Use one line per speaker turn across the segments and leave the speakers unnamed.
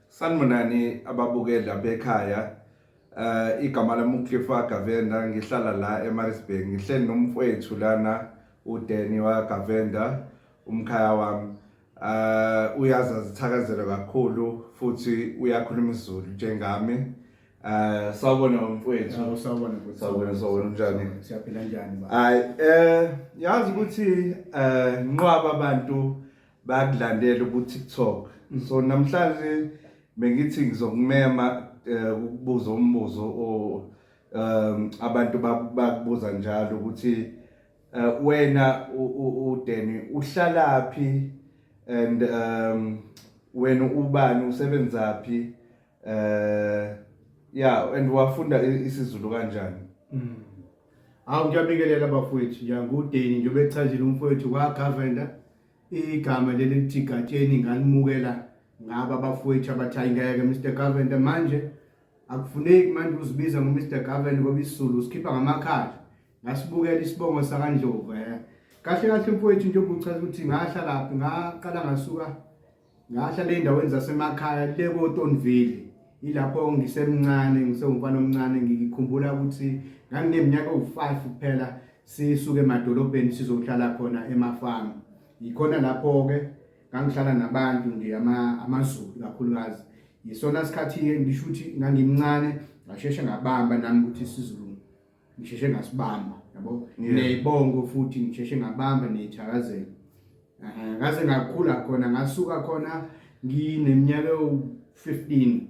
Sanibonani ababukela bekhaya. Igama lami Cliffy Govender, ngihlala la eMaritzburg. Ngihleli nomfowethu lana uDeni wakaGovender, umkhaya wami. Uyazi Isithakazelo kakhulu futhi uyakhuluma isiZulu njengami. Sawubona mfowethu. Sawubona njani?
Siyaphila njani ba?
Yazi ukuthi nqwaba abantu bayakulandela ku TikTok. So namhlanje bengithi ngizokumema ukubuza umbuzo abantu bakubuza njalo ukuthi wena uDeni uhlalaphi and wena ubani usebenzaphi and wafunda isiZulu kanjani?
Ngiyabingelela bafowethu, njengoDeni nje bechazile umfowethu wakaGovender. Igama leli lithi gatsheni ngalimukela ngaba bafowethu abathayi ngeke Mr Govender. Manje akufuneki manje uzibiza ngoMr Govender ngoba isiZulu sikhipha ngamakhala. Ngasibukela isibongo sakaNdlovu kahle kahle mfowethu nje ubuchaza ukuthi ngahlala laphi, ngaqala ngasuka ngahlala endaweni zasemakhaya le koTonville. Ilapho ngisemncane, ngisengumfana omncane, ngikukhumbula ukuthi ngangineminyaka ewu5 kuphela sisuke emadolobheni sizohlala khona emafamu. Ikhona lapho ke ngangihlala nabantu nje amaZulu kakhulukazi. Yisona isikhathi ke ngisho ukuthi ngangimncane ngasheshe ngabamba nami ukuthi isiZulu ngisheshe ngasibamba, yabo. Nezibongo futhi ngisheshe ngabamba nezithakazelo. Ngaze ngakhula khona, ngasuka khona ngineminyaka ewu15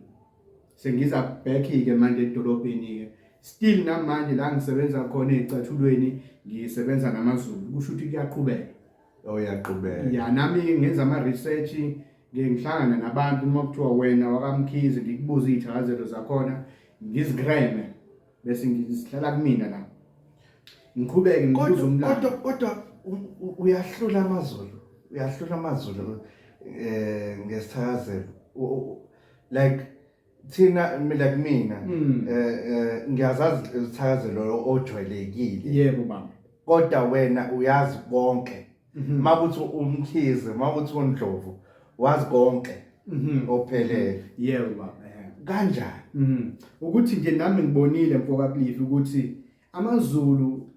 sengiza back ke manje edolobheni ke. Still namanje la ngisebenza khona ezicathulweni ngisebenza namaZulu. Kusho ukuthi kuyaqhubeka.
Uyaqhubeka.
Ya nami ngenza ama research, ngihlangana nabantu uma kuthiwa wena wakaMkhize ngikubuza izithakazelo zakhona, ngizigreme bese ngisihlala kumina la. Ngiqhubeke ngibuza umlando.
Kodwa uyahlula amaZulu ngesithakazelo. Like thina mina ngiyazazi izithakazelo ojwayelekile.
Yebo baba.
Kodwa wena uyazi konke. Makuthi uMkhize, makuthi uNdlovu, wazi konke ophelele.
Yebo baba.
Kanjani?
Ukuthi nje nami ngibonile mfoka Cliffy ukuthi amaZulu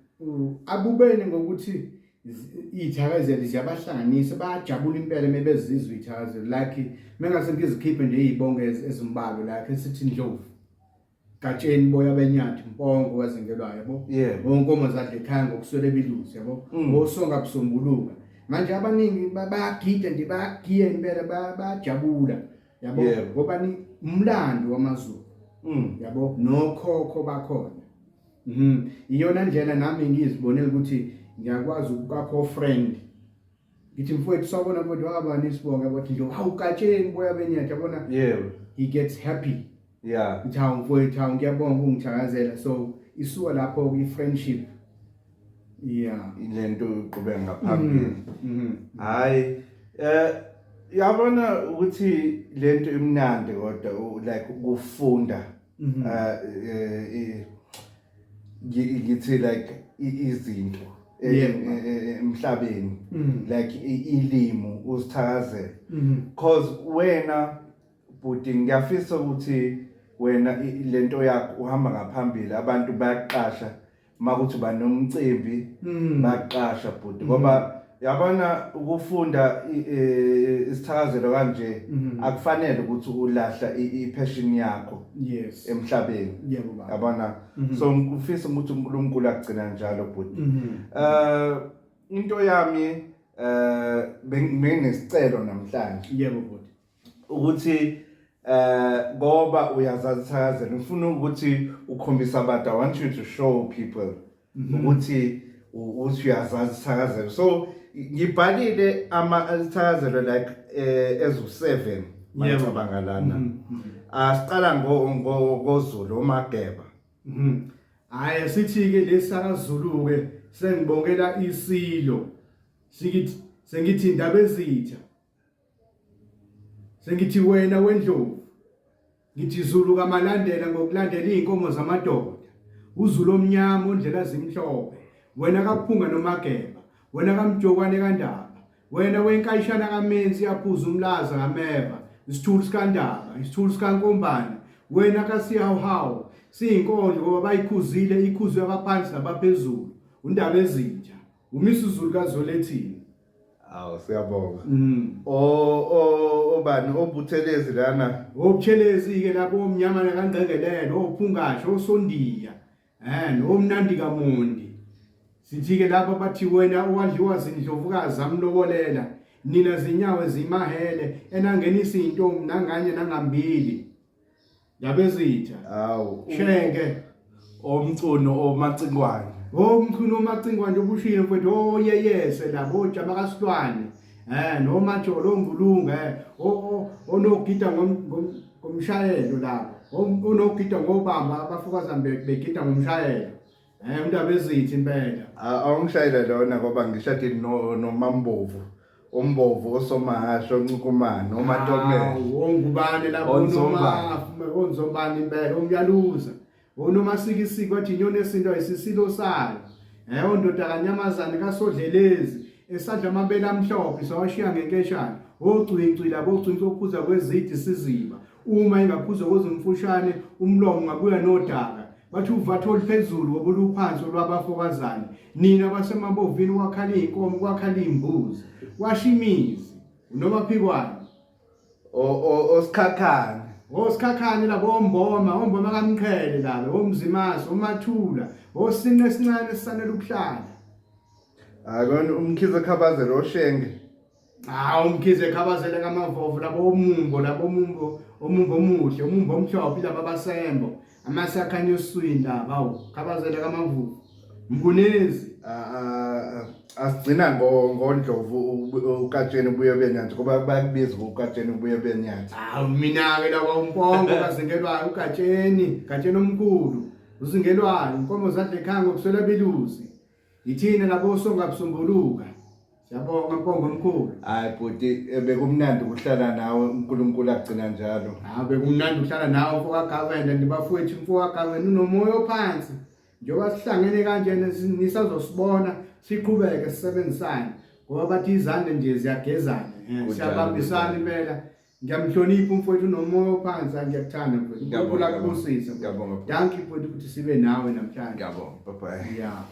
abubene ngokuthi izithakazelo ziyabahlanganisa, bayajabula impela mebezizwa izithakazelo. Like mengase ngizikhiphe nje izibongo ezimbalwa like esithi Ndlovu, gatsheni boya benyathi mpongo wazengelwayo, yabo. Onkomo zadla ekhaya ngokuswele biluzi, yabo. Osonga busombuluka. Manje abaningi bayagida nje, bayagiya impela, bayajabula, yabo. Ngoba ni umlando wamaZulu, yabo, nokhokho bakhona. Iyona ndlela nami ngizibonela ukuthi ngiyakwazi ukukakho friend. Ngithi mfowethu sawubona mfowethu wakabani isibonga bathi nje gatsheni boya benyathi, yabona. He gets happy. Ngithi mfowethu ngiyabonga ungithakazela. So isuka lapho i-friendship.
Ilento uqhubeka ngaphambili. Hayi yabona ukuthi lento imnandi kodwa like ukufunda ngithi like izinto emhlabeni, like ilimi uzithakazela. Because wena bhuti ngiyafisa ukuthi wena lento yakho uhamba ngaphambili, abantu bayaqasha makuthi banomcimbi baqasha bhuti, ngoba yabona ukufunda isithakazelo kanje akufanele ukuthi ulahla ipassion yakho emhlabeni, yabona. So ngifisa ukuthi uNkulunkulu agcina njalo bhuti. Into yami benginesicelo namhlanje,
yebo bhuti,
ukuthi ngoba uyazazi isithakazelo, ngifuna ukuthi ukhombisa abantu, I want you to show people ukuthi uyazazi isithakazelo. So ngibhalile isithakazelo like ezu7 ngicabanga lana. Siqala ngoZulu uMageba.
Hayi sithi ke lesakaZulu ke sengibongela isilo. Sengithi indaba ezitha. Sengithi wena weNdlovu. Ngithi Zulu kamalandela ngokulandela izinkomo zamadoda. uZulu omnyama ondlela zimhlophe, wena kaPhunga noMageba, wena kaMjokwane kaNdaba, wena wenkayishana kaMenzi yaphuza umlaza ngameva isithulu sikandaba isithulu sikankombane wena kasihawuhawu siyinkondlo ngoba bayikhuzile ikhuzwe abaphansi nabaphezulu undaba ezintsha umisuzulu kaZolethini.
Awu siyabonga. Obani obuthelezi lana.
Obuthelezi ke lapho omnyama nakangqengelelo ophungasho osondiya. Nomnandi kaMondi. Sithi ke lapho bathi wena owadliwa zindlovukazi amlobolela nina zinyawo zimahele enangenisa intombi nanganye nangambili. Yabezitha.
Awu
Shenge
omcuno omacingwane.
Umculo omacingwane nje obushile mfowethu oyeyese labo ojama kaSilwane. Nomajolo ongulunga onogida ngomshayelo lapho. Onogida ngobamba abafukazana begida ngomshayelo. Undaba ezithi impela.
Awungishayela lona ngoba ngishadile noMambovu. Ombovu osomahasho oncukumane noMatomela.
Ongubane lapho onzombani impela umyaluza. Onomasikisiki wathi inyoni esinto isisilo sayo. Ondoda kanyamazane kaSodlelezi esadla amabele amhlophe sawashiya ngenkeshana. Ogcwincwi labo ogcwincwi okuphuza kwezidi siziba. Uma ingaphuzwa kwezimfushane umlomo ngabuya nodaka. Bathi uvatho oluphezulu ngobuluphansi olwabafokazane. Nina basemabovini wakhala inkomo kwakhala imbuzi. Washimizi unomaphikwane.
Osikhakhane.
Osikhakhane labo omboma kaMqhele labo omzimaso omathula osinqe esincane esisanele ukuhlala.
Akona umkhize khabazelo oshenge.
Umkhize khabazele kamavovu labo omumbo omuhle umumbo omhlophe laba basembo amasakhanye oswinda bawo khabazele kamavuvu Mgunezi.
Asigcina ngondlovu uKatsheni ubuye benyathi ngoba bayakubiza uKatsheni ubuye benyathi.
Mina ke la kwaMpongo kazingelwayo uKatsheni omkhulu uzingelwayo inkomo zadle ekhaya ngokuswela belusi yithina labo songabusombuluka. Siyabonga Mpongo omkhulu.
Hayi bhuti bekumnandi ukuhlala nawe uNkulunkulu agcina njalo.
Bekumnandi ukuhlala nawe wakaGovender ndibafowethu wakaGovender unomoya ophansi. Njoba sihlangene kanje nisazosibona siqhubeke sisebenzisane ngoba bathi izandla nje ziyagezana. Siyabambisana impela. Ngiyamhlonipha umfowethu unomoya ophansi ngiyakuthanda mfowethu.
Ngiyabonga.
Lakubusisa.
Ngiyabonga.
Thank you mfowethu ukuthi sibe nawe namhlanje.
Ngiyabonga. Bye bye.
Yeah.